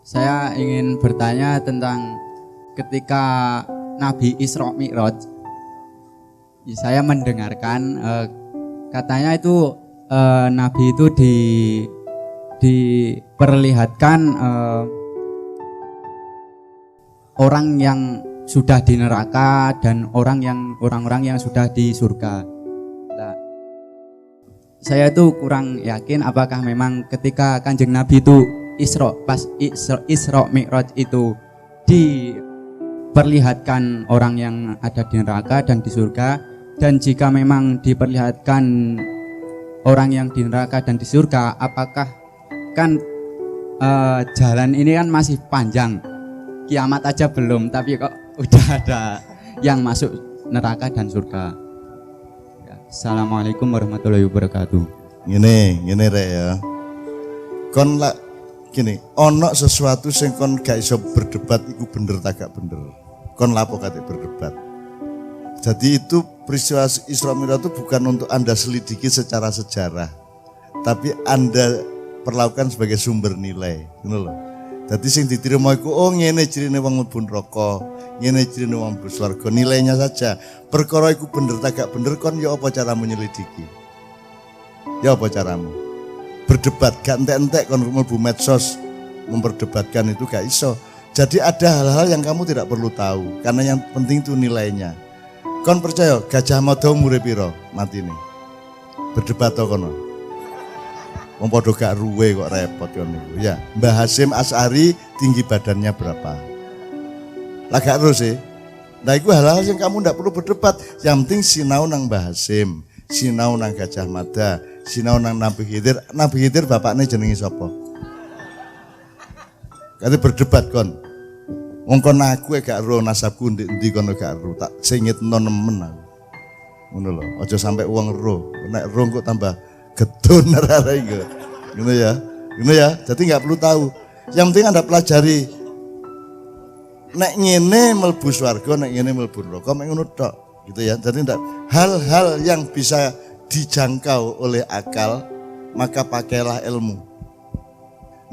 Saya ingin bertanya tentang ketika Nabi Isra Mi'raj. Saya mendengarkan katanya itu Nabi itu diperlihatkan orang yang sudah di neraka dan orang-orang yang sudah di surga. Nah, saya itu kurang yakin apakah memang ketika Kanjeng Nabi itu Isra Mi'raj itu diperlihatkan orang yang ada di neraka dan di surga, dan jika memang diperlihatkan orang yang di neraka dan di surga, apakah kan jalan ini kan masih panjang, kiamat aja belum, tapi kok udah ada yang masuk neraka dan surga. Assalamualaikum warahmatullahi wabarakatuh. Gini rek ya. Kon lah gini, ono sesuatu sing kon gak iso berdebat iku bener tak gak bener. Kon lapo kate berdebat. Jadi itu peristiwa Isra Mi'raj itu bukan untuk Anda selidiki secara sejarah, tapi Anda perlakukan sebagai sumber nilai, ngono lho. Dadi sing diterima iku ngene cirine wong mlebu neraka, ngene cirine wong mlebu swarga, nilainya saja. Perkara iku bener tak gak bener kon ya apa caramu nyelidiki? Ya apa caramu? Berdebat gak entek-entek kon mlebu medsos memperdebatkan itu gak iso. Jadi ada hal-hal yang kamu tidak perlu tahu karena yang penting itu nilainya. Kon percaya Gajah Mada umure pira matine? Berdebat to kono. Wong padha gak ruwe kok repot kon niku. Ya, Mbah Hasyim Asy'ari tinggi badannya berapa? Lah gak terus sih. Nah itu hal-hal yang kamu ndak perlu berdebat. Yang penting sinau nang Mbah Hasyim, sinau nang Gajah Mada, sinau nang Nabi Khidir. Nabi Khidir bapakne jenenge sapa? Kate berdebat kon. Wong kon aku gak ero nasabku ndi kono gak ero. Tak singitno nemen aku. Ngono lho, aja sampai wong ero. Nek ero kok tambah gedun arek iki. Ngono ya. Ngono ya. Jadi enggak perlu tahu. Yang penting Anda pelajari. Nek ngene mlebu swarga, nek ngene mlebu neraka, mek ngono tok. Gitu ya. Jadi enggak hal-hal yang bisa dijangkau oleh akal, maka pakailah ilmu.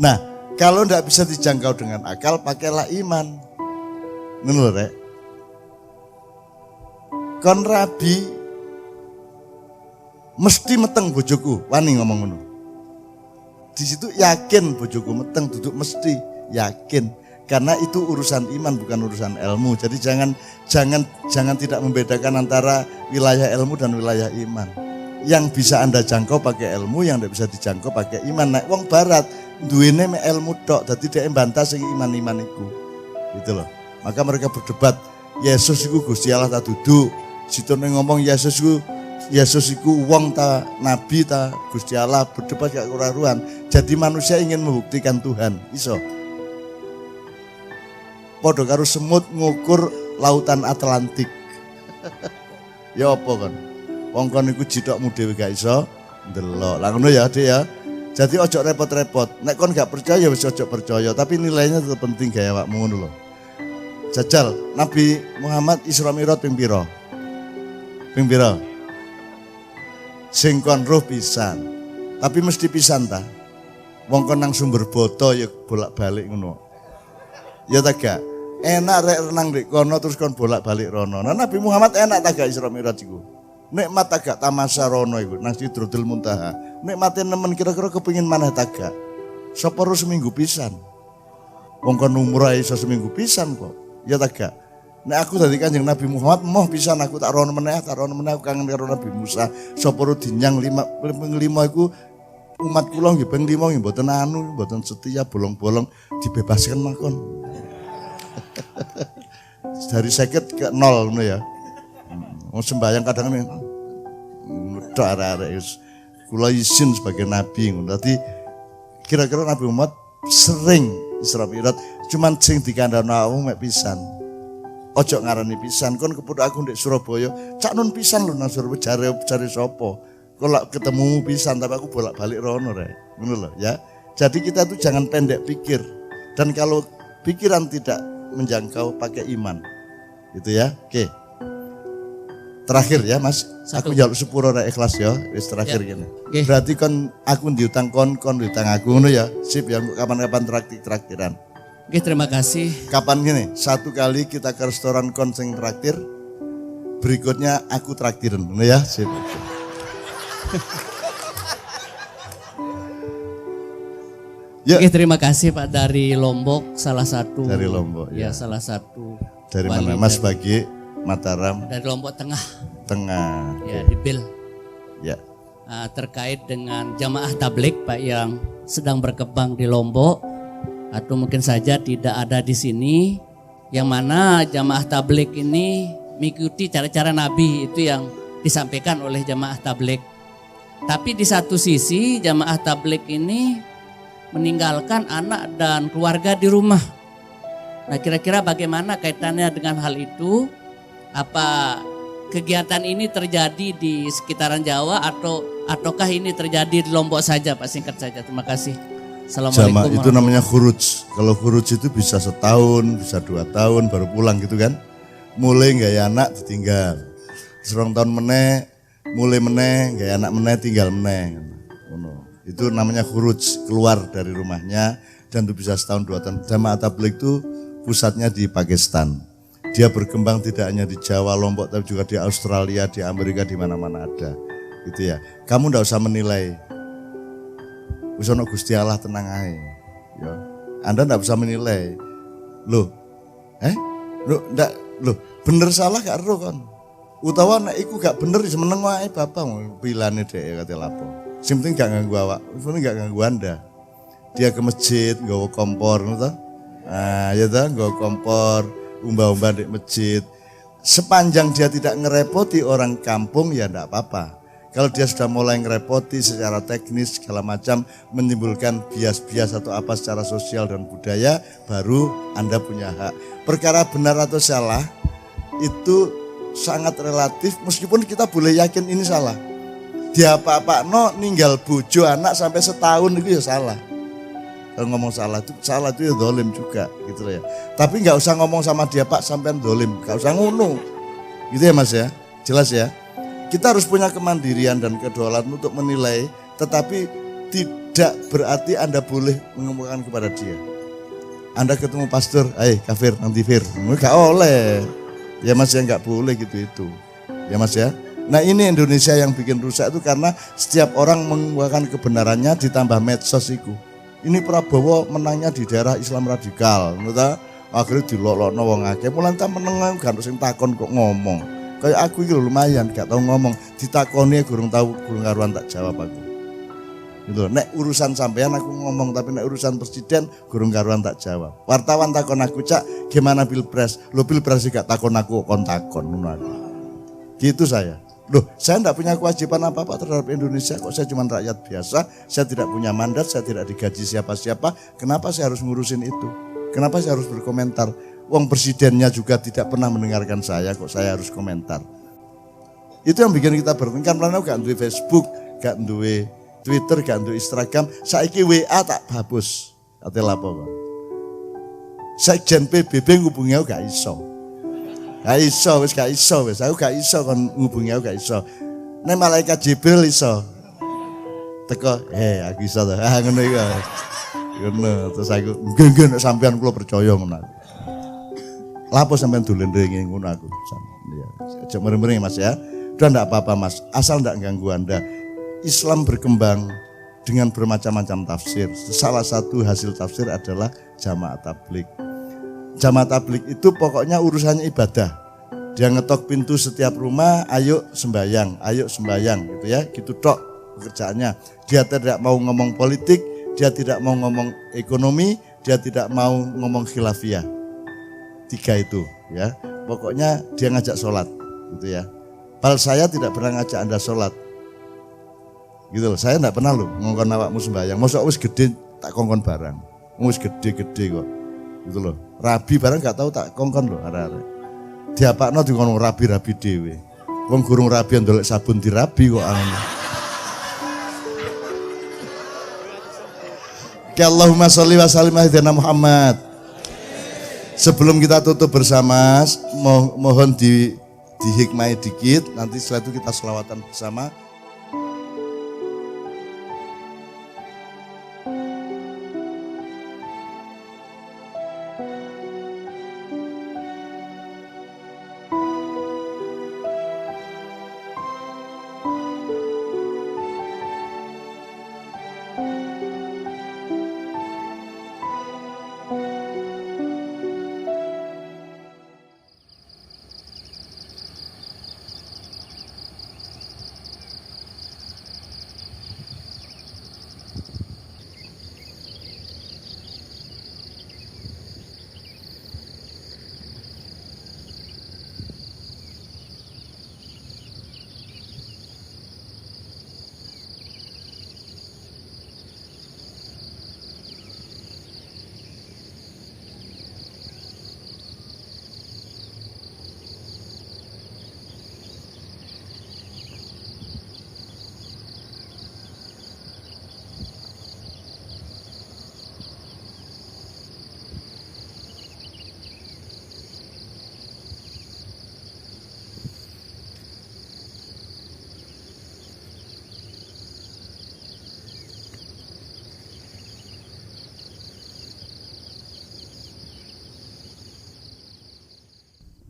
Nah, kalau enggak bisa dijangkau dengan akal, pakailah iman. Ngono lho, Rek. Kon rabi mesti meteng bojoku, wani ngomong ngono. Di situ yakin bojoku meteng, duduk mesti yakin, karena itu urusan iman bukan urusan ilmu. Jadi jangan tidak membedakan antara wilayah ilmu dan wilayah iman. Yang bisa Anda jangkau pakai ilmu, yang tidak bisa dijangkau pakai iman. Nah, wong barat duwene mek ilmu tok, dadi dhek mbantah sing iman-iman iku. Gitu loh. Maka mereka berdebat, Yesus iku Gusti Allah ta dudu. Situne ngomong Yesus iku wong ta nabi ta Gusti Allah, berdebat gak karuan. Jadi manusia ingin membuktikan Tuhan, iso. Padha karo semut ngukur lautan Atlantik. Ya apa kon? Wong kon iku jithokmu dhewe gak iso ndelok. Lah ngono ya, Dik ya. Jadi ojo repot-repot. Nek kon gak percaya ya wis ojo percaya, tapi nilainya tetap penting gaya awakmu ngono lho. Jajal Nabi Muhammad Isra Mi'raj ping pira? Ping pira? Sing kon roh pisan. Tapi mesti pisan ta. Wong kon nang sumber boto ya bolak-balik ngono. Ya ta gak? Enak rek renang ndek kono terus kon bolak-balik rono. Nah Nabi Muhammad enak ta gak Isra Mi'raj iku? Nikmat ta gak tamasya rono iku nang Sidratul Muntaha. Nikmate nemen kira-kira kepengin maneh ta gak? Sapa ro seminggu pisan. Wong kon umrah iso seminggu pisan kok. Ya ta gak? Nek aku dadi Kanjeng Nabi Muhammad moh pisan aku tak rono meneh aku kangen karo Nabi Musa. Sapa ro dinyang 5 iku umat kula nggih ping 5 nggih mboten mboten setia bolong-bolong dibebaskan makon. Dari 50 ke 0 ngono ya. Wong sembahyang kadang tok arek-arek kula izin sebagai nabi ngono. Dadi kira-kira Nabi Muhammad sering Isra Mi'raj cuman sing dikandhani awak mek pisan. Ojo ngarani pisan, kon kepethuk aku ndek Surabaya, cak nun pisan lho nang Surabaya jare sapa? Kok lak ketemu pisan tapi aku bolak-balik rono rek. Ngono lho ya. Jadi kita tuh jangan pendek pikir. Dan kalau pikiran tidak menjangkau pakai iman. Gitu ya. Oke. Terakhir ya Mas, aku njaluk sepuro rek ikhlas ya, wis terakhir kene. Okay. Berarti kon aku diutang kon diutang aku ngono ya. Sip ya kapan-kapan traktiran. Oke, terima kasih. Kapan gini? Satu kali kita ke restoran konseng traktir, berikutnya aku traktirin, ya. Sip. Yuk. Oke, terima kasih Pak dari Lombok, salah satu. Dari Lombok, ya. ya. Salah satu. Dari wali mana? Mas Bagi, Mataram, Dari Lombok Tengah. Tengah. Ya, di Bil. Ya. Terkait dengan jamaah tablik Pak yang sedang berkembang di Lombok atau mungkin saja tidak ada di sini, yang mana jamaah tablik ini mengikuti cara-cara Nabi itu yang disampaikan oleh jamaah tablik. Tapi di satu sisi jamaah tablik ini meninggalkan anak dan keluarga di rumah. Nah, kira-kira bagaimana kaitannya dengan hal itu? Apa kegiatan ini terjadi di sekitaran Jawa ataukah ini terjadi di Lombok saja Pak? Singkat saja, terima kasih. Assalamualaikum. Jamaah itu namanya khuruj. Kalau khuruj itu bisa setahun, bisa 2 tahun baru pulang gitu kan. Mulai gaya anak ditinggal. Serong tahun meneh, mulai meneh, gaya anak meneh, tinggal meneh. Itu namanya khuruj, keluar dari rumahnya dan itu bisa setahun 2 tahun. Jamaah tabligh itu pusatnya di Pakistan. Dia berkembang tidak hanya di Jawa, Lombok, tapi juga di Australia, di Amerika, di mana-mana ada. Gitu ya. Kamu ndak usah menilai. Wis ana Gusti Allah, tenang ae. Ya. Anda ndak bisa menilai. Loh. Loh, bener salah gak ero kon. Utawa nek iku gak bener wis meneng wae bapak pilane dhek kate lapo. Sing penting gak ganggu awak, sing penting gak ganggu Anda. Dia ke masjid nggawa kompor ngono to. Ah, ya ta, nggawa kompor, umbah-umbah di masjid. Sepanjang dia tidak ngerepoti orang kampung ya ndak apa-apa. Kalau dia sudah mulai ngerepoti secara teknis segala macam, menimbulkan bias-bias atau apa secara sosial dan budaya, baru Anda punya hak. Perkara benar atau salah itu sangat relatif, meskipun kita boleh yakin ini salah. Dia apa-apa ninggal bojo anak sampai setahun itu ya salah. Kalau ngomong salah itu ya dolim juga gitu ya. Tapi nggak usah ngomong sama dia Pak sampean dolim, nggak usah ngono. Gitu ya Mas ya, jelas ya. Kita harus punya kemandirian dan kedaulatan untuk menilai, tetapi tidak berarti Anda boleh mengumumkan kepada dia. Anda ketemu pastor, kafir, nanti fir, nggak oleh. Ya Mas ya, nggak boleh gitu itu. Ya Mas ya. Nah ini Indonesia yang bikin rusak itu karena setiap orang mengumumkan kebenarannya ditambah medsos itu. Ini Prabowo menangnya di daerah Islam radikal, ngerti? Akhirnya dilolokno wong akeh, mulai ta meneng gak sing takon kok ngomong. Kayak aku iki lumayan gak tahu ngomong, ditakoni gurung karuan tak jawab aku. Gitu. Nek urusan sampean aku ngomong, tapi nek urusan presiden gurung karuan tak jawab. Wartawan takon aku, "Cak, gimana pilpres?" Lo pilpres gak takon aku, kon takon ngono aku. Gitu saya. Loh, saya tidak punya kewajiban apa-apa terhadap Indonesia kok, saya cuma rakyat biasa, saya tidak punya mandat, saya tidak digaji siapa-siapa, kenapa saya harus ngurusin itu? Kenapa saya harus berkomentar? Wong presidennya juga tidak pernah mendengarkan saya, kok saya harus komentar. Itu yang bikin kita bertengkar, karena gak duwe Facebook, gak duwe Twitter, gak duwe Instagram, saiki WA tak hapus. Ate lapo kok. Sekjen PBB ngubungi aku gak iso. Gak iso wis. Aku gak iso kon ngubungi aku gak iso. Nek malaikat Jibril iso. Teko, aku iso to. Ngono iku. Ngono, terus aku nggih nek sampean kula percaya ngono. Lapo sampean dolen ringe ngono aku. Ya, aja merem-merem Mas ya. Udah enggak apa-apa Mas, asal enggak ganggu Anda. Islam berkembang dengan bermacam-macam tafsir. Salah satu hasil tafsir adalah jamaah tabligh. Jamaah tabligh itu pokoknya urusannya ibadah. Dia ngetok pintu setiap rumah, ayo sembayang gitu ya. Gitu tok pekerjaannya. Dia tidak mau ngomong politik, dia tidak mau ngomong ekonomi, dia tidak mau ngomong khilafiyah. 3 itu ya. Pokoknya dia ngajak sholat gitu ya. Padahal saya tidak pernah ngajak Anda sholat. Gitu loh, saya tidak pernah loh ngongkon awakmu sembayang. Masa wis gede tak kongkon barang. Wis gede-gede kok. Gitu loh. Rabi barang gak tahu tak kongkon loh arek-arek. Diapakno dikono rabi-rabi dhewe. Wong gurung rabi ndolek sabun dirabi kok ngono. Allahumma sholli wa sallim ala Muhammad. Sebelum kita tutup bersama, mohon dihikmai dikit, nanti setelah itu kita selawatan bersama.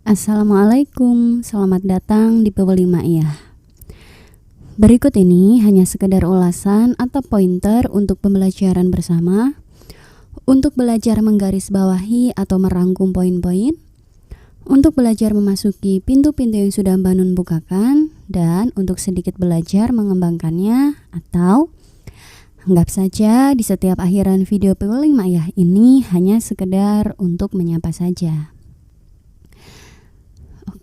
Assalamualaikum, selamat datang di Peweli Ma'iyah. Berikut ini hanya sekedar ulasan atau pointer untuk pembelajaran bersama, untuk belajar menggarisbawahi atau merangkum poin-poin, untuk belajar memasuki pintu-pintu yang sudah Mbak Nun bukakan, dan untuk sedikit belajar mengembangkannya, atau anggap saja di setiap akhiran video Peweli Ma'iyah ini hanya sekedar untuk menyapa saja.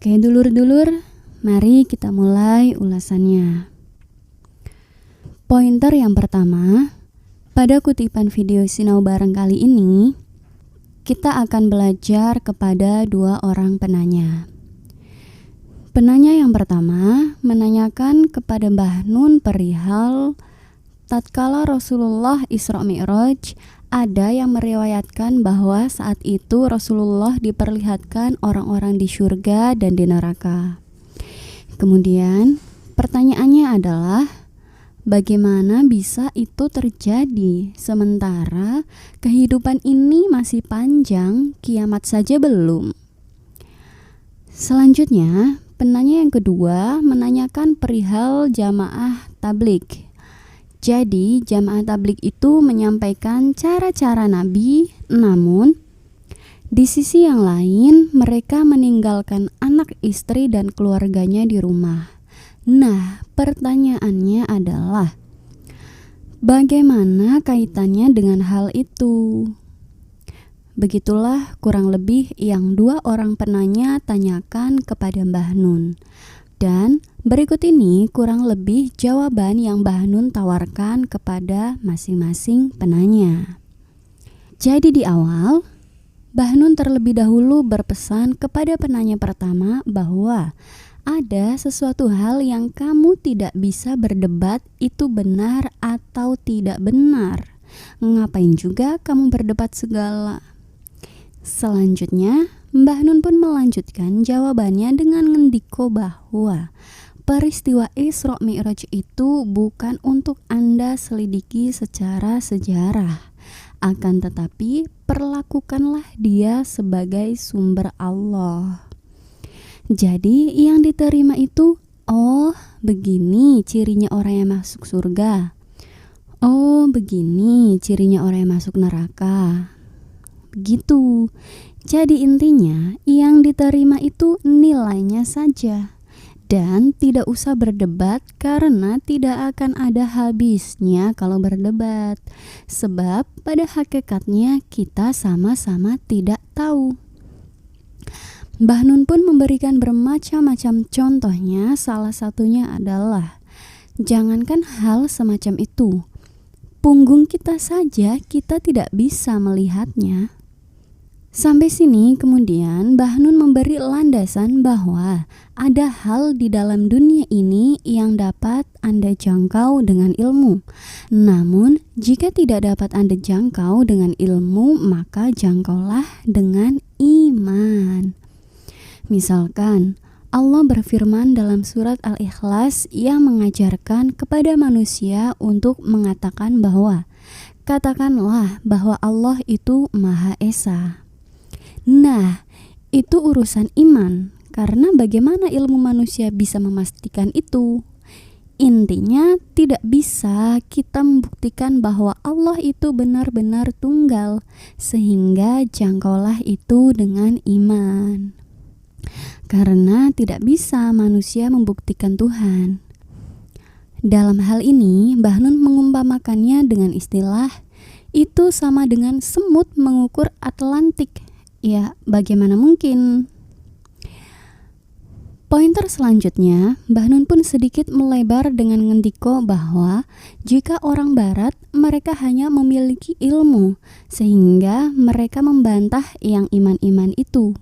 Oke dulur-dulur, mari kita mulai ulasannya. Pointer yang pertama, pada kutipan video Sinau Bareng kali ini, kita akan belajar kepada dua orang penanya. Penanya yang pertama menanyakan kepada Mbah Nun perihal tatkala Rasulullah Isra Mi'raj, ada yang meriwayatkan bahwa saat itu Rasulullah diperlihatkan orang-orang di surga dan di neraka. Kemudian pertanyaannya adalah, bagaimana bisa itu terjadi sementara kehidupan ini masih panjang, kiamat saja belum? Selanjutnya, penanya yang kedua menanyakan perihal jamaah tabligh. Jadi jamaah tabligh itu menyampaikan cara-cara Nabi, namun di sisi yang lain mereka meninggalkan anak, istri, dan keluarganya di rumah. Nah, pertanyaannya adalah, bagaimana kaitannya dengan hal itu? Begitulah kurang lebih yang dua orang penanya tanyakan kepada Mbah Nun. Dan berikut ini kurang lebih jawaban yang Mbah Nun tawarkan kepada masing-masing penanya. Jadi di awal, Mbah Nun terlebih dahulu berpesan kepada penanya pertama bahwa ada sesuatu hal yang kamu tidak bisa berdebat itu benar atau tidak benar. Ngapain juga kamu berdebat segala? Selanjutnya, Mbah Nun pun melanjutkan jawabannya dengan ngendiko bahwa peristiwa Isra Mi'raj itu bukan untuk Anda selidiki secara sejarah, akan tetapi perlakukanlah dia sebagai sumber Allah. Jadi yang diterima itu, oh begini cirinya orang yang masuk surga, oh begini cirinya orang yang masuk neraka. Begitu. Jadi intinya yang diterima itu nilainya saja, dan tidak usah berdebat karena tidak akan ada habisnya kalau berdebat, sebab pada hakikatnya kita sama-sama tidak tahu. Mbah Nun pun memberikan bermacam-macam contohnya, salah satunya adalah jangankan hal semacam itu, punggung kita saja kita tidak bisa melihatnya. Sampai sini kemudian Mbah Nun memberi landasan bahwa ada hal di dalam dunia ini yang dapat Anda jangkau dengan ilmu. Namun jika tidak dapat Anda jangkau dengan ilmu, maka jangkaulah dengan iman. Misalkan Allah berfirman dalam surat Al-Ikhlas yang mengajarkan kepada manusia untuk mengatakan bahwa katakanlah bahwa Allah itu Maha Esa. Nah, itu urusan iman, karena bagaimana ilmu manusia bisa memastikan itu? Intinya tidak bisa kita membuktikan bahwa Allah itu benar-benar tunggal, sehingga jangkaulah itu dengan iman. Karena tidak bisa manusia membuktikan Tuhan. Dalam hal ini, Mbah Nun mengumpamakannya dengan istilah itu sama dengan semut mengukur Atlantik. Ya, bagaimana mungkin? Pointer selanjutnya, Mbah Nun pun sedikit melebar dengan ngendiko bahwa jika orang barat mereka hanya memiliki ilmu, sehingga mereka membantah yang iman-iman itu.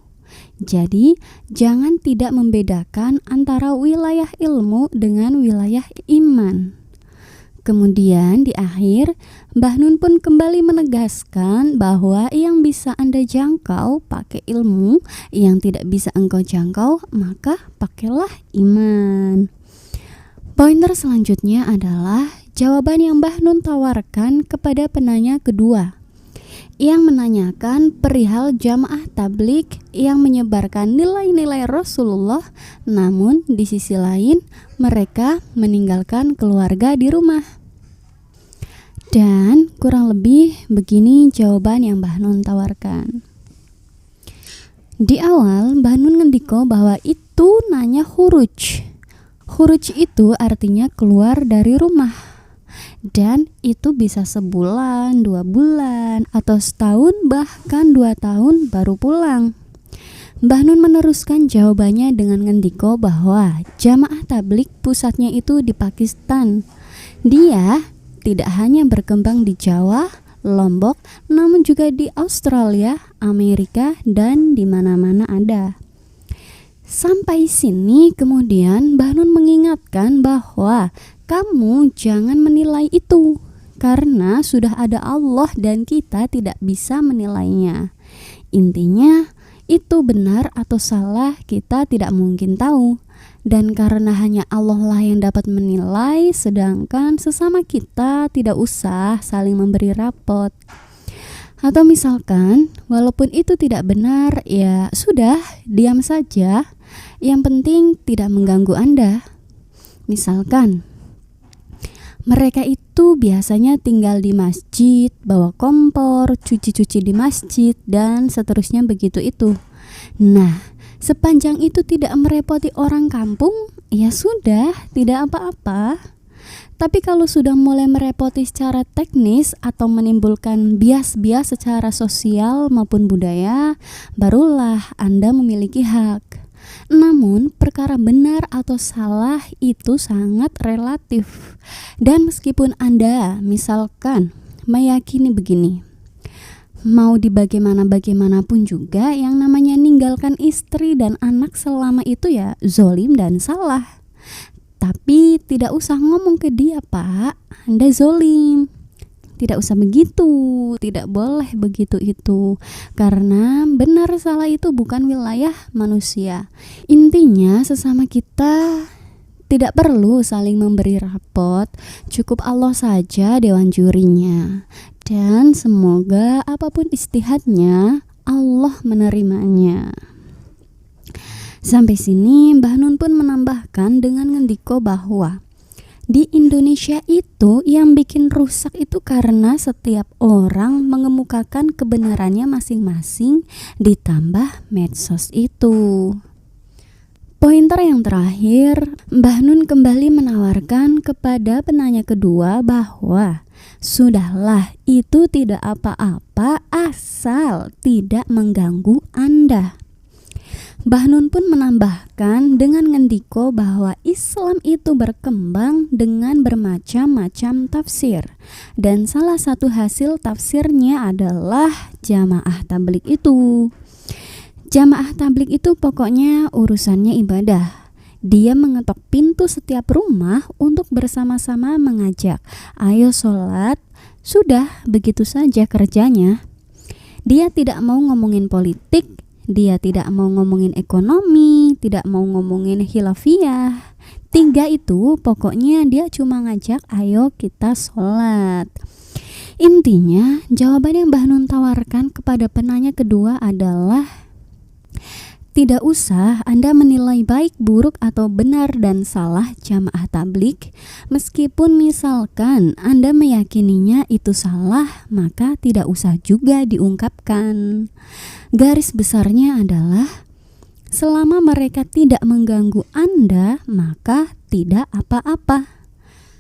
Jadi, jangan tidak membedakan antara wilayah ilmu dengan wilayah iman. Kemudian di akhir, Mbah Nun pun kembali menegaskan bahwa yang bisa Anda jangkau pakai ilmu, yang tidak bisa engkau jangkau maka pakailah iman. Pointer selanjutnya adalah jawaban yang Mbah Nun tawarkan kepada penanya kedua, yang menanyakan perihal jamaah tabligh yang menyebarkan nilai-nilai Rasulullah, namun di sisi lain mereka meninggalkan keluarga di rumah. Dan kurang lebih begini jawaban yang Mbah Nun tawarkan. Di awal Mbah Nun ngendiko bahwa itu nanya khuruj. Khuruj itu artinya keluar dari rumah. Dan itu bisa sebulan, 2 bulan, atau setahun bahkan 2 tahun baru pulang. Mbah Nun meneruskan jawabannya dengan ngendiko bahwa jamaah tabligh pusatnya itu di Pakistan. Dia tidak hanya berkembang di Jawa, Lombok, namun juga di Australia, Amerika, dan di mana-mana ada. Sampai sini kemudian Mbah Nun mengingatkan bahwa kamu jangan menilai itu, karena sudah ada Allah dan kita tidak bisa menilainya. Intinya, itu benar atau salah kita tidak mungkin tahu. Dan karena hanya Allah lah yang dapat menilai, sedangkan sesama kita tidak usah saling memberi rapot. Atau misalkan, walaupun itu tidak benar, ya sudah, diam saja. Yang penting tidak mengganggu Anda. Misalkan, mereka itu biasanya tinggal di masjid, bawa kompor, cuci-cuci di masjid, dan seterusnya begitu itu. Nah, sepanjang itu tidak merepoti orang kampung, ya sudah, tidak apa-apa. Tapi kalau sudah mulai merepoti secara teknis atau menimbulkan bias-bias secara sosial maupun budaya, barulah Anda memiliki hak. Namun, perkara benar atau salah itu sangat relatif. Dan meskipun Anda misalkan meyakini begini, mau bagaimanapun juga yang namanya ninggalkan istri dan anak selama itu ya zolim dan salah. Tapi tidak usah ngomong ke dia, Pak, Anda zolim. Tidak usah begitu, tidak boleh begitu itu. Karena benar salah itu bukan wilayah manusia. Intinya sesama kita tidak perlu saling memberi rapot, cukup Allah saja dewan jurinya. Dan semoga apapun ijtihadnya, Allah menerimanya. Sampai sini Mbah Nun pun menambahkan dengan ngendiko bahwa di Indonesia itu yang bikin rusak itu karena setiap orang mengemukakan kebenarannya masing-masing ditambah medsos itu. Pointer yang terakhir, Mbah Nun kembali menawarkan kepada penanya kedua bahwa sudahlah, itu tidak apa-apa asal tidak mengganggu Anda. Mbah Nun pun menambahkan dengan ngendiko bahwa Islam itu berkembang dengan bermacam-macam tafsir, dan salah satu hasil tafsirnya adalah jamaah tabligh itu. Jamaah tabligh itu pokoknya urusannya ibadah. Dia mengetok pintu setiap rumah untuk bersama-sama mengajak, ayo sholat, sudah begitu saja kerjanya. Dia tidak mau ngomongin politik, dia tidak mau ngomongin ekonomi, tidak mau ngomongin khilafiyah. 3 itu pokoknya dia cuma ngajak ayo kita sholat. Intinya, jawaban yang Mbah Nun tawarkan kepada penanya kedua adalah tidak usah Anda menilai baik, buruk, atau benar dan salah jamaah tabligh. Meskipun misalkan Anda meyakininya itu salah, maka tidak usah juga diungkapkan. Garis besarnya adalah selama mereka tidak mengganggu Anda, maka tidak apa-apa.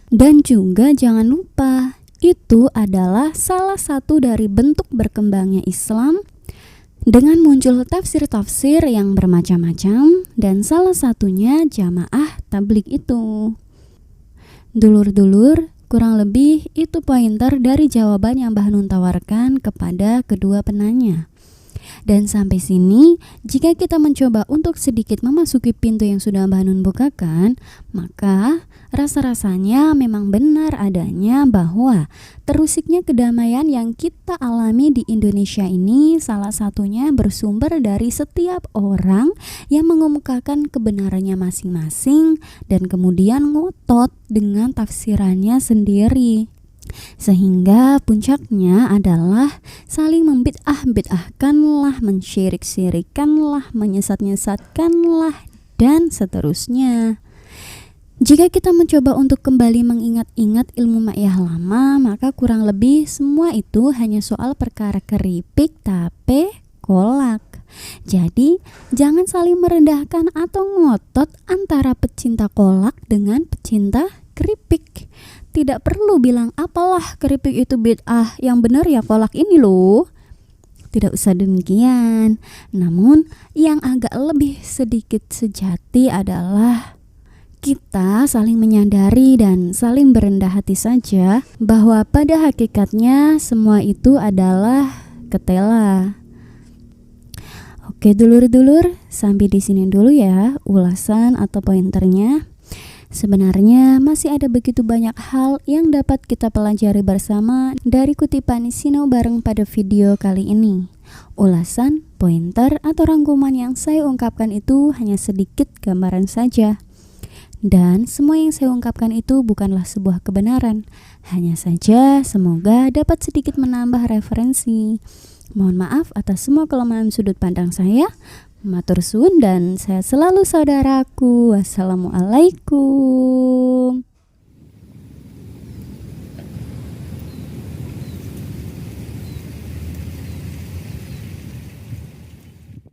Dan juga jangan lupa, itu adalah salah satu dari bentuk berkembangnya Islam dengan muncul tafsir-tafsir yang bermacam-macam, dan salah satunya jamaah tabligh itu. Dulur-dulur, kurang lebih itu pointer dari jawaban yang Mbah Nun tawarkan kepada kedua penanya. Dan sampai sini, jika kita mencoba untuk sedikit memasuki pintu yang sudah Mbah Nun bukakan, maka rasa-rasanya memang benar adanya bahwa terusiknya kedamaian yang kita alami di Indonesia ini salah satunya bersumber dari setiap orang yang mengemukakan kebenarannya masing-masing dan kemudian ngotot dengan tafsirannya sendiri. Sehingga puncaknya adalah saling membid'ah-bid'ahkanlah, mensyirik-syirikanlah, menyesat-nyesatkanlah, dan seterusnya. Jika kita mencoba untuk kembali mengingat-ingat ilmu ma'iyah lama, maka kurang lebih semua itu hanya soal perkara keripik, tape, kolak. Jadi, jangan saling merendahkan atau ngotot antara pecinta kolak dengan pecinta keripik. Tidak perlu bilang apalah keripik itu bid'ah, yang benar ya kolak ini loh. Tidak usah demikian. Namun, yang agak lebih sedikit sejati adalah kita saling menyadari dan saling berendah hati saja bahwa pada hakikatnya semua itu adalah ketela. Oke dulur-dulur, sampai di sini dulu ya ulasan atau pointernya. Sebenarnya masih ada begitu banyak hal yang dapat kita pelajari bersama dari kutipan Sinau Bareng pada video kali ini. Ulasan, pointer, atau rangkuman yang saya ungkapkan itu hanya sedikit gambaran saja. Dan semua yang saya ungkapkan itu bukanlah sebuah kebenaran. Hanya saja semoga dapat sedikit menambah referensi. Mohon maaf atas semua kelemahan sudut pandang saya. Matur suwun dan saya selalu saudaraku. Wassalamualaikum.